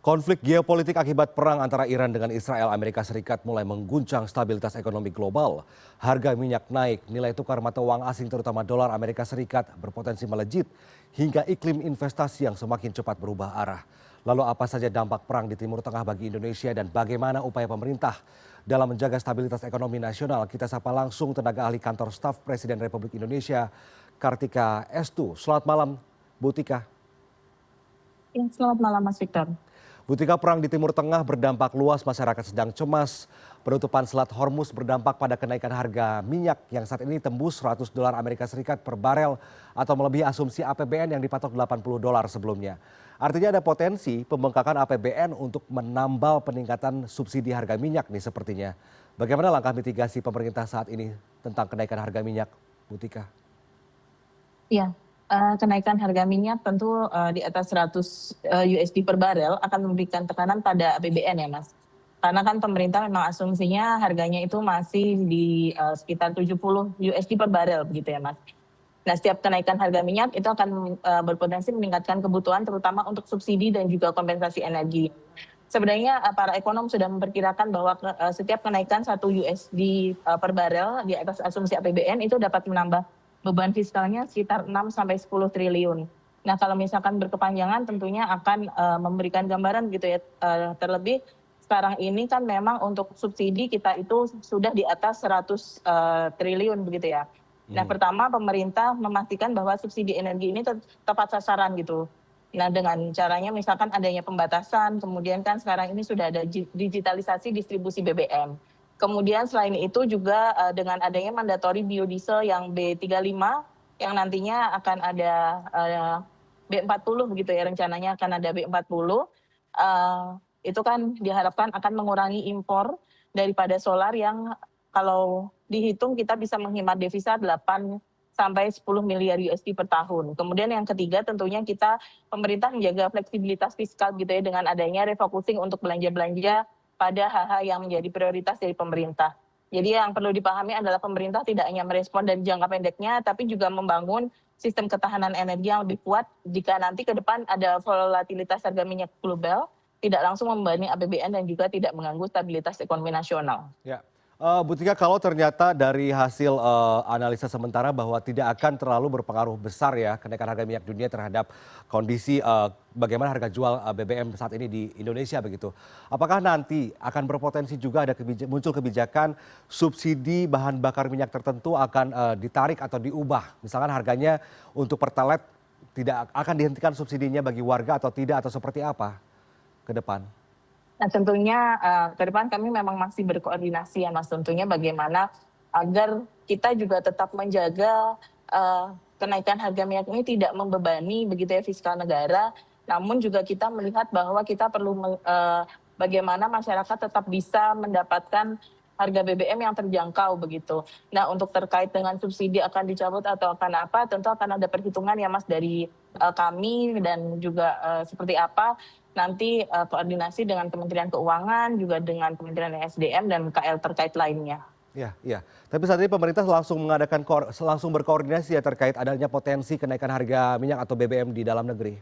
Konflik geopolitik akibat perang antara Iran dengan Israel Amerika Serikat mulai mengguncang stabilitas ekonomi global. Harga minyak naik, nilai tukar mata uang asing terutama dolar Amerika Serikat berpotensi melejit hingga iklim investasi yang semakin cepat berubah arah. Lalu apa saja dampak perang di Timur Tengah bagi Indonesia dan bagaimana upaya pemerintah dalam menjaga stabilitas ekonomi nasional? Kita sapa langsung tenaga ahli kantor staf Presiden Republik Indonesia, Kartika Estu. Selamat malam, Bu Tika. Selamat malam Mas Victor. Bu Tika, perang di Timur Tengah berdampak luas, masyarakat sedang cemas. Penutupan Selat Hormuz berdampak pada kenaikan harga minyak yang saat ini tembus $100 Amerika Serikat per barel atau melebihi asumsi APBN yang dipatok $80 sebelumnya. Artinya ada potensi pembengkakan APBN untuk menambal peningkatan subsidi harga minyak nih sepertinya. Bagaimana langkah mitigasi pemerintah saat ini tentang kenaikan harga minyak, Bu Tika? Ya, kenaikan harga minyak tentu di atas 100 USD per barel akan memberikan tekanan pada APBN ya Mas. Karena kan pemerintah memang asumsinya harganya itu masih di sekitar 70 USD per barel begitu ya Mas. Nah, setiap kenaikan harga minyak itu akan berpotensi meningkatkan kebutuhan terutama untuk subsidi dan juga kompensasi energi. Sebenarnya para ekonom sudah memperkirakan bahwa setiap kenaikan 1 USD per barel di atas asumsi APBN itu dapat menambah beban fiskalnya sekitar 6 sampai 10 triliun. Nah, kalau misalkan berkepanjangan tentunya akan memberikan gambaran gitu ya, terlebih sekarang ini kan memang untuk subsidi kita itu sudah di atas 100 triliun begitu ya. Nah, pertama pemerintah memastikan bahwa subsidi energi ini tepat sasaran gitu. Nah, dengan caranya misalkan adanya pembatasan, kemudian kan sekarang ini sudah ada digitalisasi distribusi BBM. Kemudian selain itu juga dengan adanya mandatori biodiesel yang B35 yang nantinya akan ada B40 begitu ya, rencananya akan ada B40. Itu kan diharapkan akan mengurangi impor daripada solar yang kalau dihitung kita bisa menghemat devisa 8 sampai 10 miliar USD per tahun. Kemudian yang ketiga tentunya pemerintah menjaga fleksibilitas fiskal gitu ya dengan adanya refocusing untuk belanja-belanja pada hal-hal yang menjadi prioritas dari pemerintah. Jadi yang perlu dipahami adalah pemerintah tidak hanya merespon dari jangka pendeknya, tapi juga membangun sistem ketahanan energi yang lebih kuat jika nanti ke depan ada volatilitas harga minyak global, tidak langsung membebani APBN dan juga tidak mengganggu stabilitas ekonomi nasional. Ya. Bu Tika, kalau ternyata dari hasil analisa sementara bahwa tidak akan terlalu berpengaruh besar ya kenaikan harga minyak dunia terhadap kondisi bagaimana harga jual BBM saat ini di Indonesia begitu. Apakah nanti akan berpotensi juga ada muncul kebijakan subsidi bahan bakar minyak tertentu akan ditarik atau diubah? Misalkan harganya untuk Pertalite tidak akan dihentikan subsidinya bagi warga atau tidak atau seperti apa ke depan? Nah, tentunya ke depan kami memang masih berkoordinasi ya Mas, tentunya bagaimana agar kita juga tetap menjaga kenaikan harga minyak ini tidak membebani begitu ya fiskal negara, namun juga kita melihat bahwa kita perlu bagaimana masyarakat tetap bisa mendapatkan harga BBM yang terjangkau begitu. Nah, untuk terkait dengan subsidi akan dicabut atau akan apa, tentu akan ada perhitungan ya Mas dari kami dan juga seperti apa nanti koordinasi dengan Kementerian Keuangan, juga dengan Kementerian SDM dan KL terkait lainnya. Iya, iya. Tapi saat ini pemerintah langsung berkoordinasi ya terkait adanya potensi kenaikan harga minyak atau BBM di dalam negeri.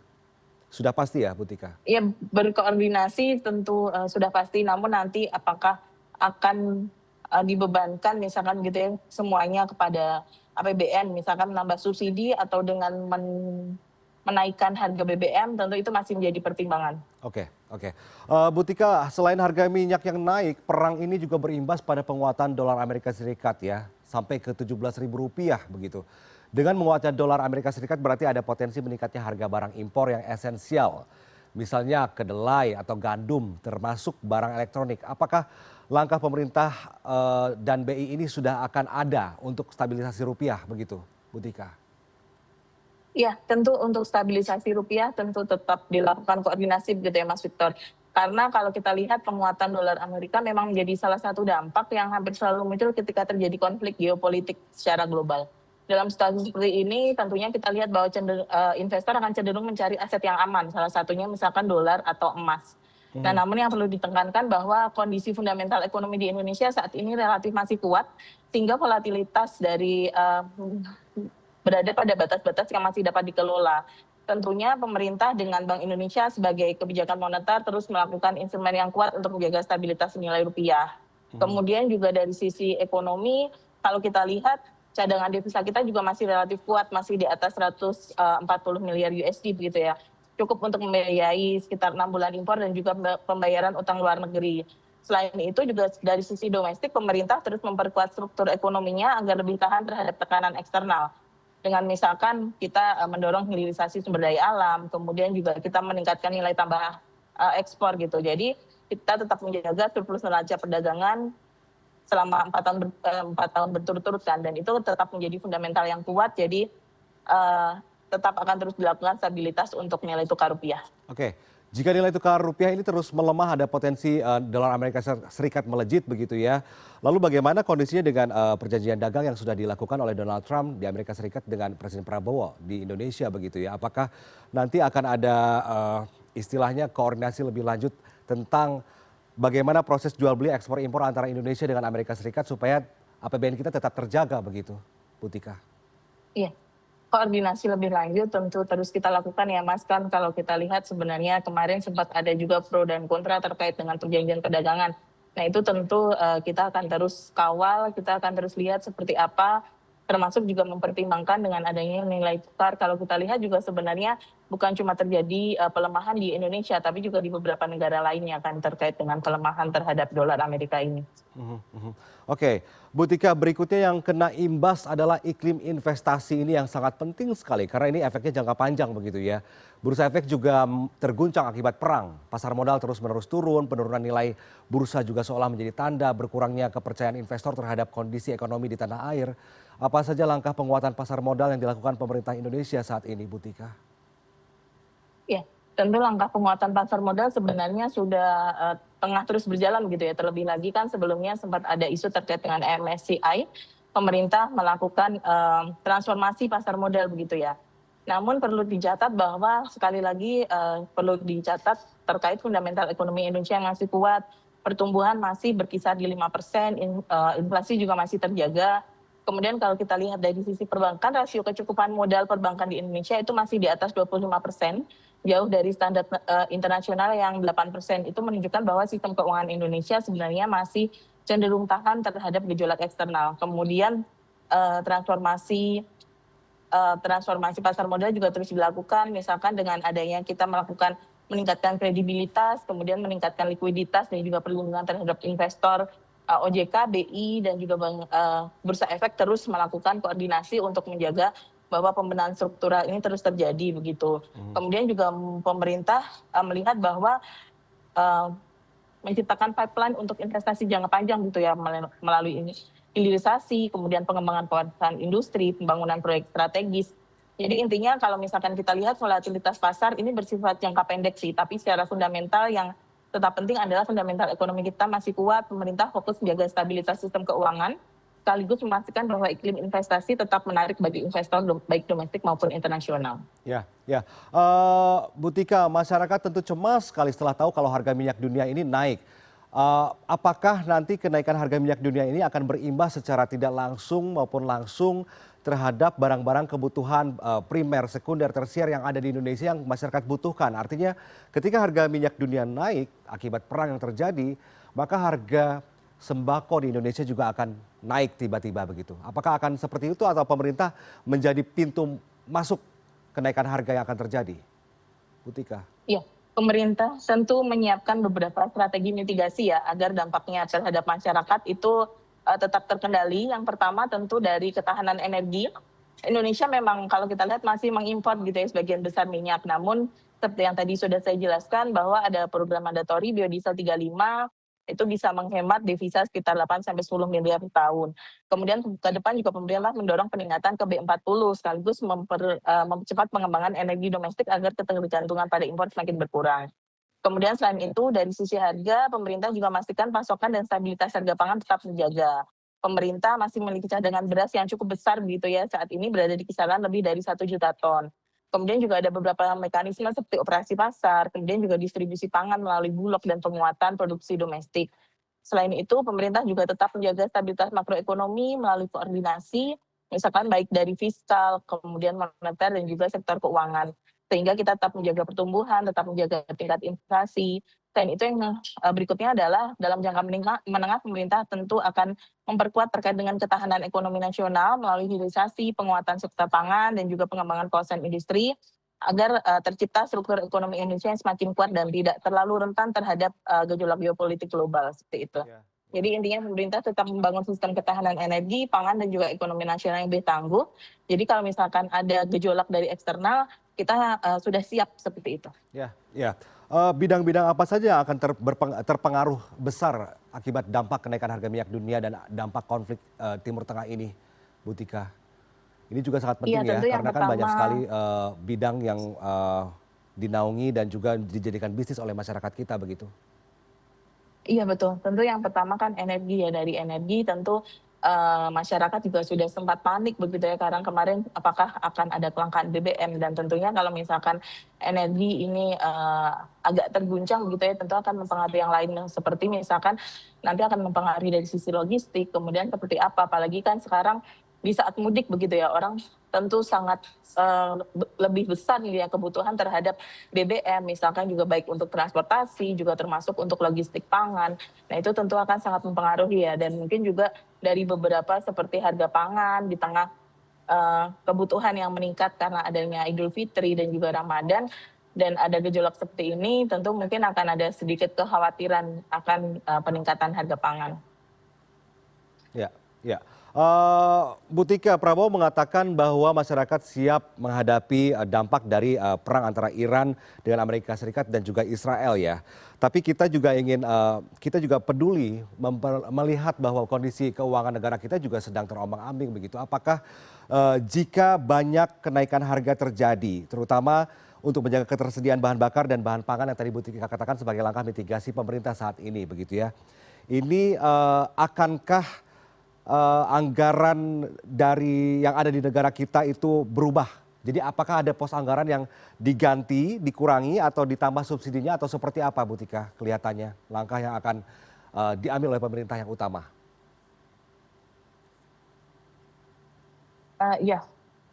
Sudah pasti ya, Bu Tika? Ya, berkoordinasi tentu sudah pasti, namun nanti apakah akan dibebankan misalkan gitu ya semuanya kepada APBN, misalkan menambah subsidi atau dengan menaikkan harga BBM, tentu itu masih menjadi pertimbangan. Oke, oke. Bu Tika, selain harga minyak yang naik, perang ini juga berimbas pada penguatan dolar Amerika Serikat ya, sampai ke Rp17.000 begitu. Dengan menguatnya dolar Amerika Serikat berarti ada potensi meningkatnya harga barang impor yang esensial. Misalnya kedelai atau gandum termasuk barang elektronik. Apakah langkah pemerintah dan BI ini sudah akan ada untuk stabilisasi rupiah begitu, Bu Tika? Iya, tentu untuk stabilisasi rupiah tentu tetap dilakukan koordinasi begitu ya Mas Victor. Karena kalau kita lihat penguatan dolar Amerika memang menjadi salah satu dampak yang hampir selalu muncul ketika terjadi konflik geopolitik secara global. Dalam situasi seperti ini tentunya kita lihat bahwa investor akan cenderung mencari aset yang aman, salah satunya misalkan dolar atau emas. Nah, namun yang perlu ditekankan bahwa kondisi fundamental ekonomi di Indonesia saat ini relatif masih kuat, sehingga volatilitas dari berada pada batas-batas yang masih dapat dikelola. tentunya pemerintah dengan Bank Indonesia sebagai kebijakan moneter terus melakukan instrumen yang kuat untuk menjaga stabilitas nilai rupiah. Mhm. Kemudian juga dari sisi ekonomi, kalau kita lihat cadangan devisa kita juga masih relatif kuat, masih di atas 140 miliar USD begitu ya. Cukup untuk membiayai sekitar 6 bulan impor dan juga pembayaran utang luar negeri. Selain itu juga dari sisi domestik, pemerintah terus memperkuat struktur ekonominya agar lebih tahan terhadap tekanan eksternal. Dengan misalkan kita mendorong hilirisasi sumber daya alam, kemudian juga kita meningkatkan nilai tambah ekspor gitu. Jadi kita tetap menjaga surplus neraca perdagangan selama 4 tahun berturut-turut kan, dan itu tetap menjadi fundamental yang kuat. Jadi tetap akan terus dilakukan stabilitas untuk nilai tukar rupiah. Oke, jika nilai tukar rupiah ini terus melemah, ada potensi dolar Amerika Serikat melejit begitu ya. Lalu bagaimana kondisinya dengan perjanjian dagang yang sudah dilakukan oleh Donald Trump di Amerika Serikat dengan Presiden Prabowo di Indonesia begitu ya? Apakah nanti akan ada istilahnya koordinasi lebih lanjut tentang bagaimana proses jual beli ekspor impor antara Indonesia dengan Amerika Serikat supaya APBN kita tetap terjaga begitu, Bu Tika? Iya, koordinasi lebih lanjut tentu terus kita lakukan ya Mas, kan kalau kita lihat sebenarnya kemarin sempat ada juga pro dan kontra terkait dengan perjanjian perdagangan. Nah itu tentu kita akan terus kawal, kita akan terus lihat seperti apa, termasuk juga mempertimbangkan dengan adanya nilai tukar. Kalau kita lihat juga sebenarnya bukan cuma terjadi pelemahan di Indonesia, tapi juga di beberapa negara lainnya kan terkait dengan pelemahan terhadap dolar Amerika ini. Mhm, mhm. Oke, Bu Tika, berikutnya yang kena imbas adalah iklim investasi ini yang sangat penting sekali karena ini efeknya jangka panjang begitu ya. Bursa efek juga terguncang akibat perang. Pasar modal terus-menerus turun, penurunan nilai bursa juga seolah menjadi tanda berkurangnya kepercayaan investor terhadap kondisi ekonomi di tanah air. Apa saja langkah penguatan pasar modal yang dilakukan pemerintah Indonesia saat ini, Bu Tika? Ya, tentu langkah penguatan pasar modal sebenarnya sudah tengah terus berjalan gitu ya. Terlebih lagi kan sebelumnya sempat ada isu terkait dengan MSCI, pemerintah melakukan transformasi pasar modal begitu ya. Namun perlu dicatat bahwa sekali lagi perlu dicatat terkait fundamental ekonomi Indonesia yang masih kuat, pertumbuhan masih berkisar di 5%, inflasi juga masih terjaga. Kemudian kalau kita lihat dari sisi perbankan, rasio kecukupan modal perbankan di Indonesia itu masih di atas 25%, jauh dari standar internasional yang 8%. Itu menunjukkan bahwa sistem keuangan Indonesia sebenarnya masih cenderung tahan terhadap gejolak eksternal. Kemudian transformasi pasar modal juga terus dilakukan, misalkan dengan adanya kita melakukan meningkatkan kredibilitas, kemudian meningkatkan likuiditas dan juga perlindungan terhadap investor. OJK, BI, dan juga Bursa Efek terus melakukan koordinasi untuk menjaga bahwa pembenahan struktural ini terus terjadi begitu. Kemudian juga pemerintah melihat bahwa menciptakan pipeline untuk investasi jangka panjang gitu ya, melalui hilirisasi, kemudian pengembangan kawasan industri, pembangunan proyek strategis. Jadi intinya kalau misalkan kita lihat volatilitas pasar ini bersifat jangka pendek sih, tapi secara fundamental yang tetap penting adalah fundamental ekonomi kita masih kuat, pemerintah fokus menjaga stabilitas sistem keuangan, sekaligus memastikan bahwa iklim investasi tetap menarik bagi investor baik domestik maupun internasional. Ya, ya. Bu Tika, masyarakat tentu cemas sekali setelah tahu kalau harga minyak dunia ini naik. Apakah nanti kenaikan harga minyak dunia ini akan berimbas secara tidak langsung maupun langsung terhadap barang-barang kebutuhan primer, sekunder, tersier yang ada di Indonesia yang masyarakat butuhkan? Artinya ketika harga minyak dunia naik akibat perang yang terjadi, maka harga sembako di Indonesia juga akan naik tiba-tiba begitu. Apakah akan seperti itu atau pemerintah menjadi pintu masuk kenaikan harga yang akan terjadi? Bu Tika. Iya, pemerintah tentu menyiapkan beberapa strategi mitigasi ya agar dampaknya terhadap masyarakat itu tetap terkendali. Yang pertama tentu dari ketahanan energi. Indonesia memang kalau kita lihat masih mengimpor gitu ya sebagian besar minyak. Namun seperti yang tadi sudah saya jelaskan bahwa ada program mandatori biodiesel 35 itu bisa menghemat devisa sekitar 8 sampai 10 miliar per tahun. Kemudian ke depan juga pemerintah mendorong peningkatan ke B40 sekaligus mempercepat pengembangan energi domestik agar ketergantungan pada impor semakin berkurang. Kemudian selain itu dari sisi harga, pemerintah juga memastikan pasokan dan stabilitas harga pangan tetap terjaga. Pemerintah masih memiliki cadangan beras yang cukup besar begitu ya, saat ini berada di kisaran lebih dari 1 juta ton. Kemudian juga ada beberapa mekanisme seperti operasi pasar, kemudian juga distribusi pangan melalui bulog dan penguatan produksi domestik. Selain itu, pemerintah juga tetap menjaga stabilitas makroekonomi melalui koordinasi, misalkan baik dari fiskal, kemudian moneter dan juga sektor keuangan. sehingga kita tetap menjaga pertumbuhan, tetap menjaga tingkat inflasi. Selain itu yang berikutnya adalah dalam jangka menengah pemerintah tentu akan memperkuat terkait dengan ketahanan ekonomi nasional melalui hilirisasi, penguatan sektor pangan, dan juga pengembangan kawasan industri agar tercipta struktur ekonomi Indonesia yang semakin kuat dan tidak terlalu rentan terhadap gejolak geopolitik global seperti itu. Ya, ya. Jadi intinya pemerintah tetap membangun sistem ketahanan energi, pangan, dan juga ekonomi nasional yang lebih tangguh. Jadi kalau misalkan ada gejolak dari eksternal, kita sudah siap seperti itu. Ya, ya. Bidang-bidang apa saja yang akan terpengaruh besar akibat dampak kenaikan harga minyak dunia dan dampak konflik Timur Tengah ini, Bu Tika? Ini juga sangat Iya, penting ya, tentu yang karena kan banyak pertama, sekali bidang yang dinaungi dan juga dijadikan bisnis oleh masyarakat kita begitu. iya betul. Tentu yang pertama kan energi ya, dari energi tentu masyarakat juga sudah sempat panik begitu ya, karena kemarin apakah akan ada kelangkaan BBM, dan tentunya kalau misalkan energi ini agak terguncang begitu ya, tentu akan mempengaruhi yang lain, seperti misalkan nanti akan mempengaruhi dari sisi logistik, kemudian seperti apa, apalagi kan sekarang di saat mudik begitu ya, orang tentu sangat lebih besar nih ya kebutuhan terhadap BBM, misalkan juga baik untuk transportasi, juga termasuk untuk logistik pangan. Nah itu tentu akan sangat mempengaruhi ya, dan mungkin juga dari beberapa seperti harga pangan di tengah kebutuhan yang meningkat karena adanya Idul Fitri dan juga Ramadan, dan ada gejolak seperti ini, tentu mungkin akan ada sedikit kekhawatiran akan peningkatan harga pangan. Ya, ya. Bu Tika, Prabowo mengatakan bahwa masyarakat siap menghadapi dampak dari perang antara Iran dengan Amerika Serikat dan juga Israel ya. Tapi kita juga kita juga peduli melihat bahwa kondisi keuangan negara kita juga sedang terombang-ambing begitu. Apakah jika banyak kenaikan harga terjadi, terutama untuk menjaga ketersediaan bahan bakar dan bahan pangan yang tadi Bu Tika katakan sebagai langkah mitigasi pemerintah saat ini begitu ya. Ini akankah anggaran dari yang ada di negara kita itu berubah? Jadi apakah ada pos anggaran yang diganti, dikurangi atau ditambah subsidinya atau seperti apa Bu Tika kelihatannya langkah yang akan diambil oleh pemerintah yang utama? Iya,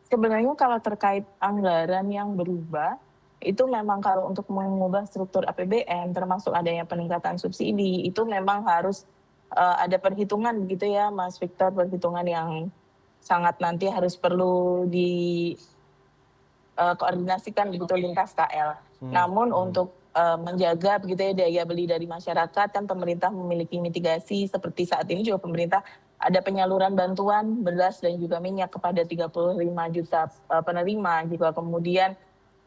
sebenarnya kalau terkait anggaran yang berubah, itu memang kalau untuk mengubah struktur APBN termasuk adanya peningkatan subsidi, itu memang harus ada perhitungan begitu ya Mas Victor, perhitungan yang sangat nanti harus perlu koordinasikan begitu lintas KL. Namun untuk menjaga begitu ya daya beli dari masyarakat, kan pemerintah memiliki mitigasi seperti saat ini juga pemerintah ada penyaluran bantuan beras dan juga minyak kepada 35 juta penerima, juga kemudian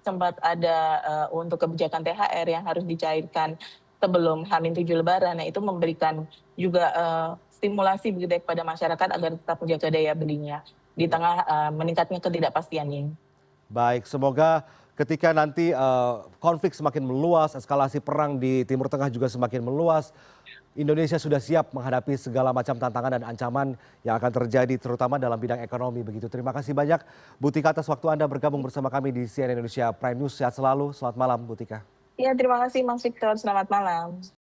sempat ada untuk kebijakan THR yang harus dicairkan sebelum H-7 Lebaran. Nah itu memberikan juga stimulasi begitu ya kepada masyarakat agar tetap menjaga daya belinya di tengah meningkatnya ketidakpastian ini. Baik, semoga ketika nanti konflik semakin meluas, eskalasi perang di Timur Tengah juga semakin meluas, Indonesia sudah siap menghadapi segala macam tantangan dan ancaman yang akan terjadi terutama dalam bidang ekonomi begitu. Terima kasih banyak Bu Tika atas waktu Anda bergabung bersama kami di CNN Indonesia Prime News. Sehat selalu, selamat malam Bu Tika. Iya, terima kasih Mas Victor, selamat malam.